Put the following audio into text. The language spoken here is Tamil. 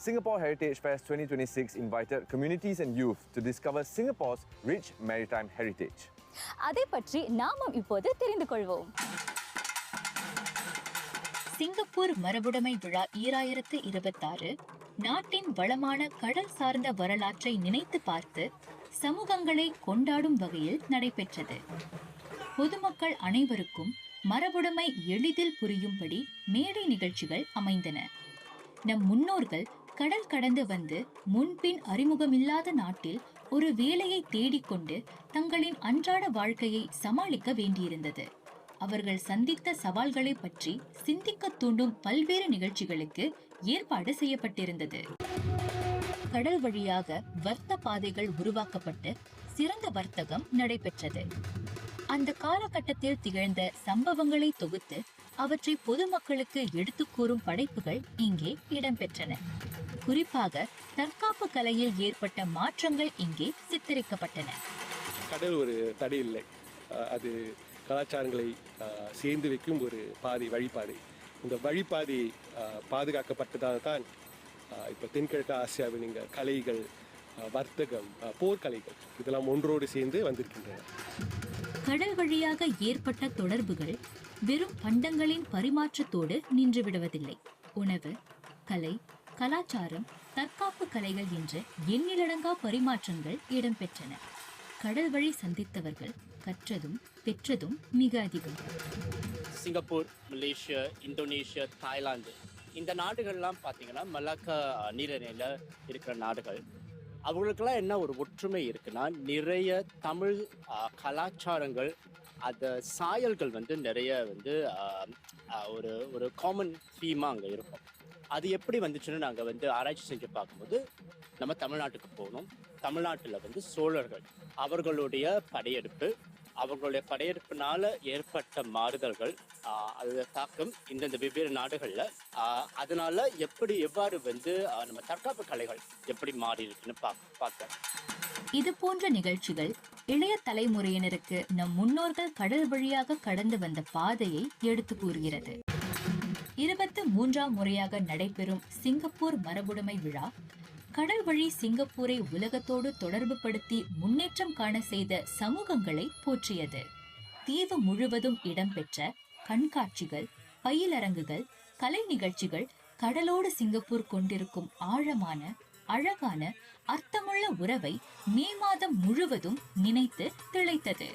Singapore Heritage Fest 2026 invited communities and youth to discover Singapore's rich maritime heritage. அதை பற்றி நாமும் இப்போது தெரிந்து கொள்வோம். சிங்கப்பூர் மரபுடைமை விழா 2026 நாட்டின் வளமான கடல் சார்ந்த வரலாற்றை நினைத்து பார்த்து சமூகங்களை கொண்டாடும் வகையில் நடைபெற்றது. பொதுமக்கள் அனைவருக்கும் மரபுடைமை எளிதில் புரியும்படி மேடை நிகழ்ச்சிகள் அமைந்தன. நம் முன்னோர்கள் கடல் கடந்து வந்து முன்பின் அறிமுகமில்லாத நாட்டில் ஒரு வேலையை தேடிக்கொண்டு தங்களின் அன்றாட வாழ்க்கையை சமாளிக்க வேண்டியிருந்தது. அவர்கள் சந்தித்த சவால்களை பற்றி சிந்திக்க தூண்டும் பல்வேறு நிகழ்ச்சிகளுக்கு ஏற்பாடு செய்யப்பட்டிருந்தது. கடல் வழியாக வர்த்த பாதைகள் உருவாக்கப்பட்டு சிறந்த வர்த்தகம் நடைபெற்றது. அந்த காலகட்டத்தில் திகழ்ந்த சம்பவங்களை தொகுத்து அவற்றை பொதுமக்களுக்கு எடுத்துக் கூறும் படைப்புகள் இங்கே இடம்பெற்றன. குறிப்பாக தற்காப்பு கலையில் ஏற்பட்ட மாற்றங்கள் இங்கே சித்தரிக்கப்பட்டன. கடல் ஒரு தடை இல்லை, அது கலாச்சாரங்களை சேர்ந்து வைக்கும் ஒரு வழிபாதை. இந்த வழிபாதை பாதுகாக்கப்பட்டதால் தான் இப்போ தென்கிழக்கு ஆசியாவில் இங்கே கலைகள், வர்த்தகம், போர்க்கலைகள் இதெல்லாம் ஒன்றோடு சேர்ந்து வந்திருக்கின்றன. கடல் வழியாக ஏற்பட்ட தொடர்புகள் வெறும் பண்டங்களின் பரிமாற்றத்தோடு நின்று விடுவதில்லை. உணவு, கலை, கலாச்சாரம், தற்காப்பு கலைகள் என்ற எண்ணிலடங்கா பரிமாற்றங்கள் இடம்பெற்றன. கடல் வழி சந்தித்தவர்கள் கற்றதும் பெற்றதும் மிக அதிகம். சிங்கப்பூர், மலேசியா, இந்தோனேஷியா, தாய்லாந்து இந்த நாடுகள்லாம் பார்த்தீங்கன்னா மலாக்கா நீரிணையில் இருக்கிற நாடுகள். அவங்களுக்கெல்லாம் என்ன ஒரு ஒற்றுமை இருக்குன்னா, நிறைய தமிழ் கலாச்சாரங்கள், அந்த சாயல்கள் நிறைய ஒரு ஒரு காமன் தீமாக அங்கே இருக்கும். அது எப்படி வந்துச்சுன்னு நாங்கள் ஆராய்ச்சி செஞ்சு பார்க்கும்போது நம்ம தமிழ்நாட்டுக்கு போகணும். தமிழ்நாட்டில் சோழர்கள் அவர்களுடைய படையெடுப்பினால ஏற்பட்ட மாறுதல்கள், அது தாக்கம் இந்தந்த வெவ்வேறு நாடுகளில், அதனால எவ்வாறு நம்ம தற்காப்பு கலைகள் எப்படி மாறி இருக்குன்னு பார்த்தேன். இது போன்ற நிகழ்ச்சிகள் இளைய தலைமுறையினருக்கு நம் முன்னோர்கள் கடல் வழியாக கடந்து வந்த பாதையை எடுத்து கூறுகிறது. 23ஆம் முறையாக நடைபெறும் சிங்கப்பூர் மரபுடைமை விழா கடல் வழி சிங்கப்பூரை உலகத்தோடு தொடர்பு படுத்தி முன்னேற்றம் காண செய்த சமூகங்களை போற்றியது. தீவு முழுவதும் இடம்பெற்ற கண்காட்சிகள், பயிலரங்குகள், கலை நிகழ்ச்சிகள் கடலோடு சிங்கப்பூர் கொண்டிருக்கும் ஆழமான, அழகான, அர்த்தமுள்ள உறவை மே மாதம் முழுவதும் நினைத்து திளைத்தது.